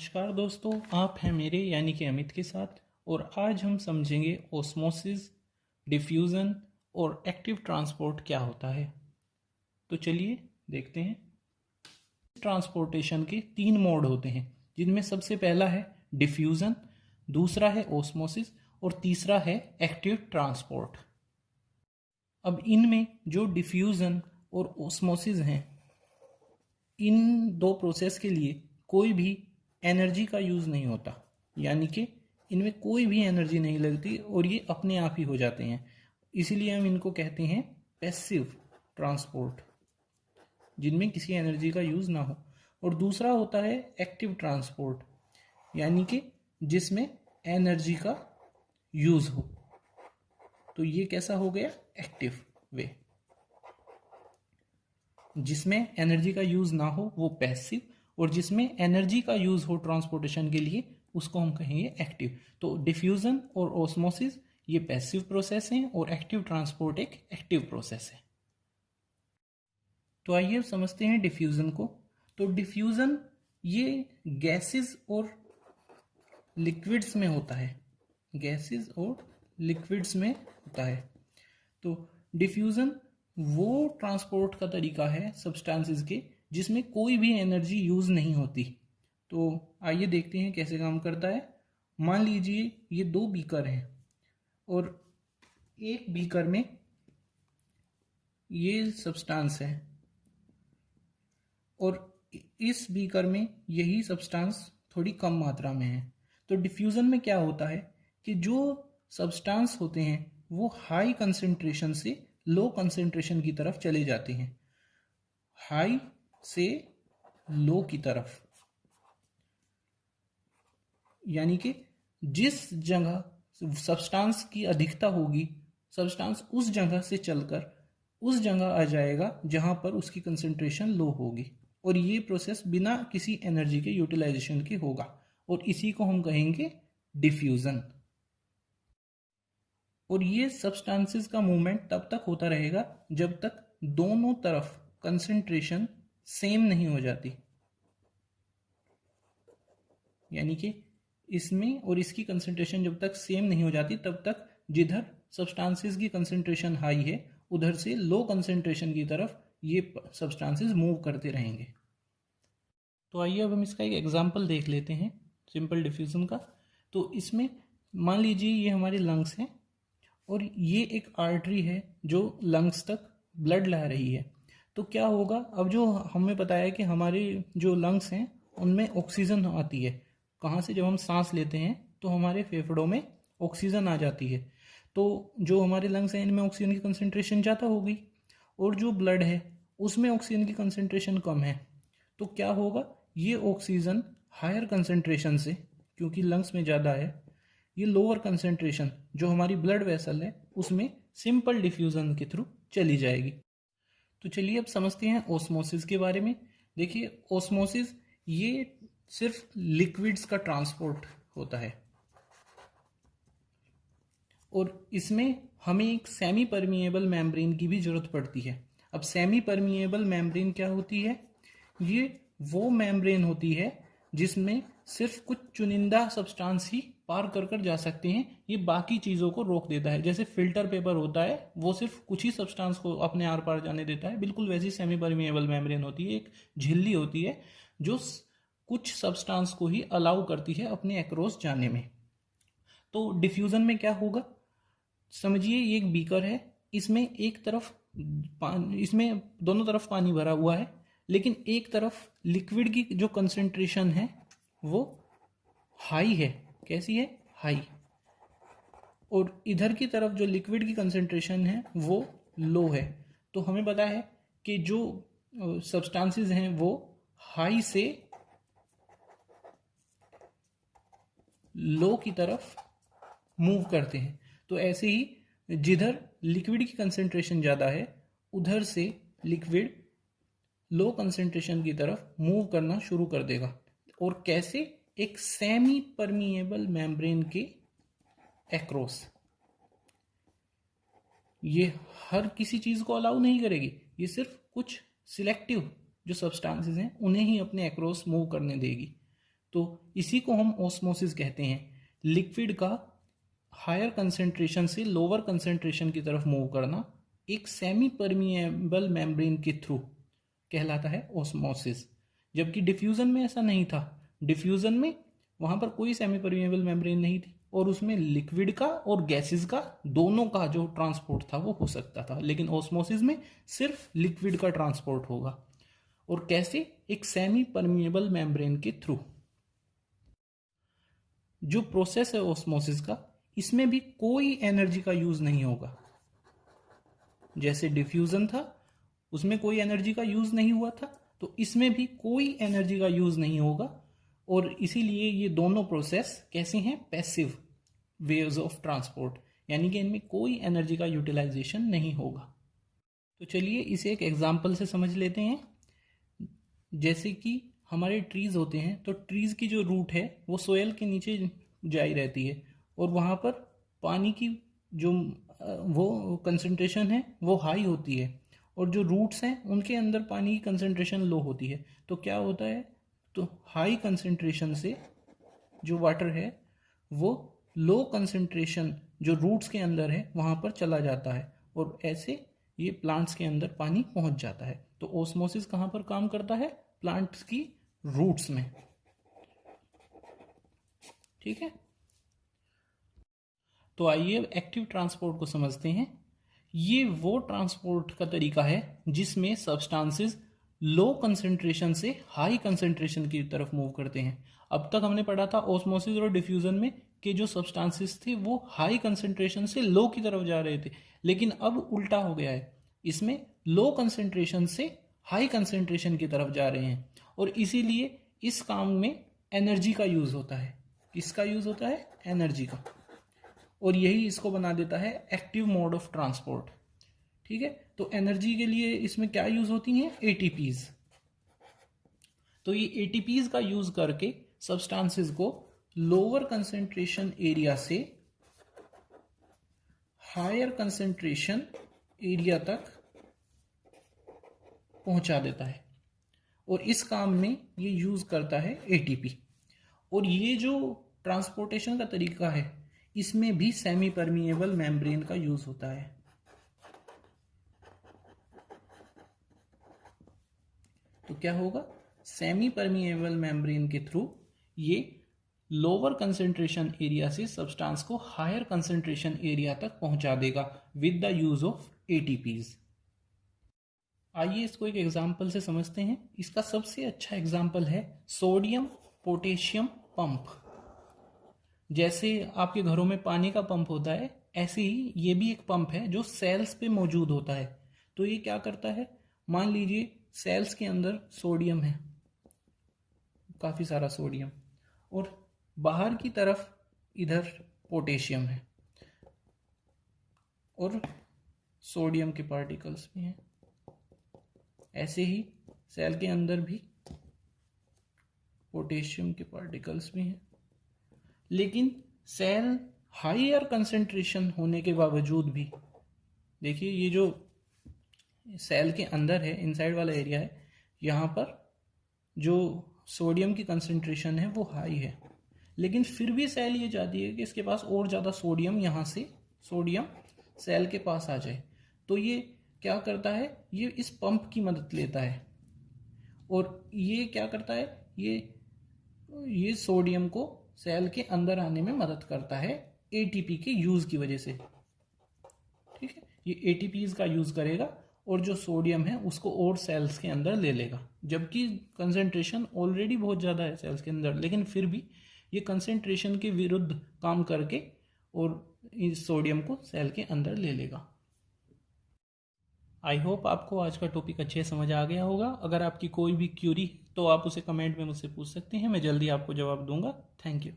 नमस्कार दोस्तों, आप हैं मेरे यानी कि अमित के साथ। और आज हम समझेंगे ओस्मोसिस, डिफ्यूज़न और एक्टिव ट्रांसपोर्ट क्या होता है। तो चलिए देखते हैं। ट्रांसपोर्टेशन के तीन मोड होते हैं, जिनमें सबसे पहला है डिफ्यूज़न, दूसरा है ओस्मोसिस और तीसरा है एक्टिव ट्रांसपोर्ट। अब इनमें जो डिफ्यूज़न और ओस्मोसिस हैं, इन दो प्रोसेस के लिए कोई भी एनर्जी का यूज़ नहीं होता, यानी कि इनमें कोई भी एनर्जी नहीं लगती और ये अपने आप ही हो जाते हैं। इसीलिए हम इनको कहते हैं पैसिव ट्रांसपोर्ट, जिनमें किसी एनर्जी का यूज़ ना हो। और दूसरा होता है एक्टिव ट्रांसपोर्ट, यानी कि जिसमें एनर्जी का यूज़ हो। तो ये कैसा हो गया? एक्टिव वे। जिसमें एनर्जी का यूज़ ना हो वो पैसिव, और जिसमें एनर्जी का यूज़ हो ट्रांसपोर्टेशन के लिए उसको हम कहेंगे एक्टिव। तो डिफ्यूज़न और ओस्मोसिस ये पैसिव प्रोसेस हैं और एक्टिव ट्रांसपोर्ट एक एक्टिव प्रोसेस है। तो आइए अब समझते हैं डिफ्यूज़न को। तो डिफ्यूज़न ये गैसेस और लिक्विड्स में होता है, गैसेस और लिक्विड्स में होता है। तो डिफ्यूज़न वो ट्रांसपोर्ट का तरीका है सब्सटेंसेस के जिसमें कोई भी एनर्जी यूज़ नहीं होती। तो आइए देखते हैं कैसे काम करता है। मान लीजिए ये दो बीकर हैं और एक बीकर में ये सब्सटेंस है और इस बीकर में यही सब्सटेंस थोड़ी कम मात्रा में है। तो डिफ्यूज़न में क्या होता है कि जो सब्सटेंस होते हैं वो हाई कंसंट्रेशन से लो कंसंट्रेशन की तरफ चले जाते हैं, हाई से लो की तरफ। यानी कि जिस जगह सब्सटेंस की अधिकता होगी, सब्सटेंस उस जगह से चलकर उस जगह आ जाएगा जहां पर उसकी कंसंट्रेशन लो होगी। और ये प्रोसेस बिना किसी एनर्जी के यूटिलाइजेशन के होगा, और इसी को हम कहेंगे डिफ्यूज़न। और ये सब्सटेंसेस का मूवमेंट तब तक होता रहेगा जब तक दोनों तरफ कंसंट्रेशन सेम नहीं हो जाती। यानी कि इसमें और इसकी कंसंट्रेशन जब तक सेम नहीं हो जाती तब तक जिधर सब्सटेंसेस की कंसंट्रेशन हाई है उधर से लो कंसंट्रेशन की तरफ ये सब्सटेंसेस मूव करते रहेंगे। तो आइए अब हम इसका एक एग्जांपल देख लेते हैं सिंपल डिफ्यूज़न का। तो इसमें मान लीजिए ये हमारे लंग्स हैं और ये एक आर्टरी है जो लंग्स तक ब्लड ला रही है। तो क्या होगा, अब जो हमें पता है कि हमारे जो लंग्स हैं उनमें ऑक्सीजन आती है। कहाँ से? जब हम सांस लेते हैं तो हमारे फेफड़ों में ऑक्सीजन आ जाती है। तो जो हमारे लंग्स हैं इनमें ऑक्सीजन की कंसंट्रेशन ज़्यादा होगी और जो ब्लड है उसमें ऑक्सीजन की कंसंट्रेशन कम है। तो क्या होगा, ये ऑक्सीजन हायर कंसंट्रेशन से, क्योंकि लंग्स में ज़्यादा है, ये लोअर कंसंट्रेशन जो हमारी ब्लड वेसल है उसमें सिंपल डिफ्यूज़न के थ्रू चली जाएगी। तो चलिए अब समझते हैं ओस्मोसिस के बारे में। देखिए, ओस्मोसिस ये सिर्फ लिक्विड्स का ट्रांसपोर्ट होता है और इसमें हमें एक सेमी परमिएबल मेम्ब्रेन की भी जरूरत पड़ती है। अब सेमी परमिएबल मेम्ब्रेन क्या होती है? ये वो मेम्ब्रेन होती है जिसमें सिर्फ कुछ चुनिंदा सब्सटेंस ही पार कर कर जा सकते हैं, ये बाकी चीज़ों को रोक देता है। जैसे फिल्टर पेपर होता है वो सिर्फ कुछ ही सब्सटेंस को अपने आर पार जाने देता है, बिल्कुल वैसी सेमी परमिएबल मेम्ब्रेन होती है, एक झिल्ली होती है जो कुछ सब्सटेंस को ही अलाउ करती है अपने अक्रॉस जाने में। तो डिफ्यूज़न में क्या होगा, समझिए ये एक बीकर है, इसमें एक तरफ इसमें दोनों तरफ पानी भरा हुआ है, लेकिन एक तरफ लिक्विड की जो कंसंट्रेशन है वो हाई है। कैसी है? हाई। और इधर की तरफ जो लिक्विड की कंसंट्रेशन है वो लो है। तो हमें पता है कि जो सब्सटेंसेस हैं वो हाई से लो की तरफ मूव करते हैं। तो ऐसे ही जिधर लिक्विड की कंसंट्रेशन ज़्यादा है उधर से लिक्विड लो कंसंट्रेशन की तरफ मूव करना शुरू कर देगा। और कैसे? एक सेमी परमिएबल मेम्ब्रेन के एक्रॉस। ये हर किसी चीज़ को अलाउ नहीं करेगी, ये सिर्फ कुछ सिलेक्टिव जो सब्सटेंसेस हैं उन्हें ही अपने एक्रॉस मूव करने देगी। तो इसी को हम ऑस्मोसिस कहते हैं। लिक्विड का हायर कंसेंट्रेशन से लोअर कंसेंट्रेशन की तरफ मूव करना एक सेमी परमिएबल मेम्ब्रेन के थ्रू कहलाता है ऑस्मोसिस। जबकि डिफ्यूजन में ऐसा नहीं था। डिफ्यूजन में वहां पर कोई सेमी परमिएबल मेम्ब्रेन नहीं थी और उसमें लिक्विड का और गैसेस का दोनों का जो ट्रांसपोर्ट था वो हो सकता था, लेकिन ऑस्मोसिस में सिर्फ लिक्विड का ट्रांसपोर्ट होगा। और कैसे? एक सेमी परमिएबल मेम्ब्रेन के थ्रू। जो प्रोसेस है ऑस्मोसिस का, इसमें भी कोई एनर्जी का यूज नहीं होगा। जैसे डिफ्यूजन था उसमें कोई एनर्जी का यूज नहीं हुआ था, तो इसमें भी कोई एनर्जी का यूज नहीं होगा। और इसीलिए ये दोनों प्रोसेस कैसे हैं? पैसिव वेव्स ऑफ ट्रांसपोर्ट, यानी कि इनमें कोई एनर्जी का यूटिलाइजेशन नहीं होगा। तो चलिए इसे एक एग्जांपल से समझ लेते हैं। जैसे कि हमारे ट्रीज होते हैं, तो ट्रीज की जो रूट है वो सोयल के नीचे जाई रहती है और वहाँ पर पानी की जो वो कंसंट्रेशन है वो हाई होती है, और जो रूट्स हैं उनके अंदर पानी की कंसंट्रेशन लो होती है। तो क्या होता है? तो हाई कंसंट्रेशन से जो वाटर है वो लो कंसंट्रेशन जो रूट्स के अंदर है वहाँ पर चला जाता है, और ऐसे ये प्लांट्स के अंदर पानी पहुँच जाता है। तो ऑस्मोसिस कहाँ पर काम करता है? प्लांट्स की रूट्स में। ठीक है, तो आइए अब एक्टिव ट्रांसपोर्ट को समझते हैं। ये वो ट्रांसपोर्ट का तरीका है जिसमें सब्सटेंसेस लो कंसंट्रेशन से हाई कंसंट्रेशन की तरफ मूव करते हैं। अब तक हमने पढ़ा था ऑस्मोसिस और डिफ्यूजन में कि जो सब्सटेंसेस थे वो हाई कंसंट्रेशन से लो की तरफ जा रहे थे, लेकिन अब उल्टा हो गया है। इसमें लो कंसंट्रेशन से हाई कंसंट्रेशन की तरफ जा रहे हैं, और इसीलिए इस काम में एनर्जी का यूज होता है। किसका यूज होता है? एनर्जी का। और यही इसको बना देता है एक्टिव मोड ऑफ ट्रांसपोर्ट। ठीक है, तो एनर्जी के लिए इसमें क्या यूज होती हैं? एटीपीज। तो ये एटीपीज का यूज करके सब्सटेंसेस को लोअर कंसंट्रेशन एरिया से हायर कंसंट्रेशन एरिया तक पहुंचा देता है, और इस काम में ये यूज करता है एटीपी। और ये जो ट्रांसपोर्टेशन का तरीका है इसमें भी सेमी परमिएबल मेम्ब्रेन का यूज होता है। तो क्या होगा? सेमी परमिएबल मेम्ब्रेन के थ्रू ये लोअर कंसंट्रेशन एरिया से सब्सटेंस को हायर कंसंट्रेशन एरिया तक पहुंचा देगा with the use of ATPs. आइए इसको एक एग्जांपल से समझते हैं। इसका सबसे अच्छा एग्जांपल है सोडियम पोटेशियम पंप। जैसे आपके घरों में पानी का पंप होता है, ऐसे ही ये भी एक पंप है जो सेल्स पे मौजूद होता है। तो ये क्या करता है? मान लीजिए सेल्स के अंदर सोडियम है, काफ़ी सारा सोडियम, और बाहर की तरफ इधर पोटेशियम है, और सोडियम के पार्टिकल्स भी हैं। ऐसे ही सेल के अंदर भी पोटेशियम के पार्टिकल्स भी हैं। लेकिन सेल हायर कंसंट्रेशन होने के बावजूद भी, देखिए ये जो सेल के अंदर है, इनसाइड वाला एरिया है, यहाँ पर जो सोडियम की कंसंट्रेशन है वो हाई है, लेकिन फिर भी सेल ये चाहती है कि इसके पास और ज़्यादा सोडियम, यहाँ से सोडियम सेल के पास आ जाए। तो ये क्या करता है? ये इस पंप की मदद लेता है, और ये क्या करता है? ये सोडियम को सेल के अंदर आने में मदद करता है एटीपी के यूज की वजह से। ठीक है, ये एटीपीज का यूज करेगा और जो सोडियम है उसको और सेल्स के अंदर ले लेगा, जबकि कंसंट्रेशन ऑलरेडी बहुत ज़्यादा है सेल्स के अंदर, लेकिन फिर भी ये कंसंट्रेशन के विरुद्ध काम करके और इस सोडियम को सेल के अंदर ले लेगा। आई होप आपको आज का टॉपिक अच्छे समझ आ गया होगा। अगर आपकी कोई भी क्यूरी तो आप उसे कमेंट में मुझसे पूछ सकते हैं, मैं जल्दी आपको जवाब दूंगा। Thank you.